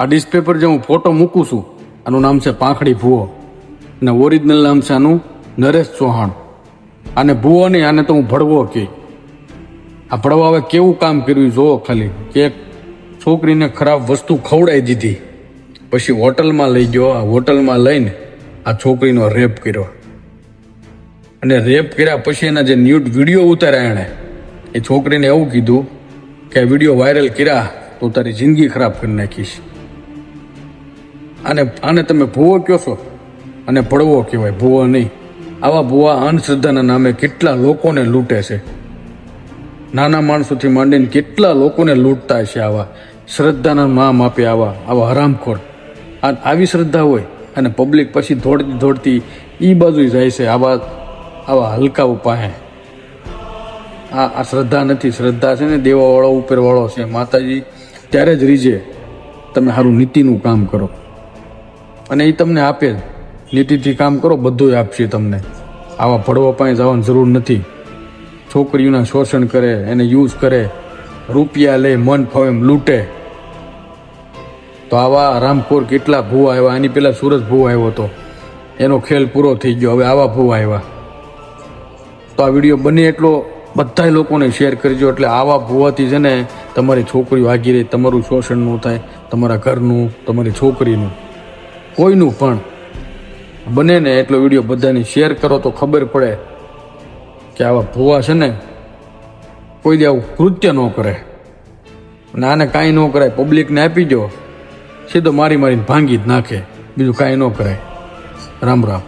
આ ડિસ્પ્લે પર જે હું ફોટો મૂકું છું આનું નામ છે પાંખડી ભૂવો અને ઓરિજિનલ નામ છે આનું નરેશ ચૌહાણ. આને ભૂવો નહીં, આને તો હું ભડવો કહી. આ ભડવા હવે કેવું કામ કર્યું જોવો ખાલી, કે એક છોકરીને ખરાબ વસ્તુ ખવડાવી દીધી, પછી હોટલમાં લઈ ગયો. આ હોટલમાં લઈને આ છોકરીનો રેપ કર્યો અને રેપ કર્યા પછી એના જે ન્યૂડ વિડીયો ઉતાર્યા એણે, એ છોકરીને એવું કીધું કે આ વિડીયો વાયરલ કર્યા તો તારી જિંદગી ખરાબ કરી નાખીશ. આને તમે ભૂવો કહો છો અને ભડવો કહેવાય, ભૂવો નહીં. આવા ભૂવા અંધશ્રદ્ધાના નામે કેટલા લોકોને લૂંટે છે. નાના માણસોથી માંડીને કેટલા લોકોને લૂંટતા છે. આવા શ્રદ્ધાના નામ આપે આવા હરામખોર. આવી શ્રદ્ધા હોય અને પબ્લિક પછી દોડતી એ બાજુ જાય છે આવા હલકાઓ પાસે. આ શ્રદ્ધા નથી. શ્રદ્ધા છે ને દેવાવાળો ઉપરવાળો છે, માતાજી. ત્યારે જ રીજે તમે સારું નીતિનું કામ કરો અને એ તમને આપે. નીતિથી કામ કરો, બધું આપશે તમને. આવા ભડવા પાસે જવાની જરૂર નથી. છોકરીઓના શોષણ કરે, એને યુઝ કરે, રૂપિયા લે, મન ફાવે એમ લૂંટે. તો આવા રામખોર કેટલા ભૂવા આવ્યા. આની પહેલાં સુરજ ભૂવો આવ્યો હતો, એનો ખેલ પૂરો થઈ ગયો. હવે આવા ભૂવા આવ્યા. તો આ વિડીયો બને એટલો બધા લોકોને શેર કરજો, એટલે આવા ભૂવાથી છે ને તમારી છોકરીઓ આગી રહી, તમારું શોષણ ન થાય, તમારા ઘરનું, તમારી છોકરીનું, કોઈનું પણ. બને ને એટલો વિડીયો બધાને શેર કરો તો ખબર પડે કે આવા ભૂવા છે ને કોઈ દી આવું કૃત્ય ન કરે. અને આને કાંઈ ન કરાય, પબ્લિકને આપી દો, સીધો મારીને ભાંગી જ નાખે, બીજું કાંઈ ન કરાય. રામ રામ.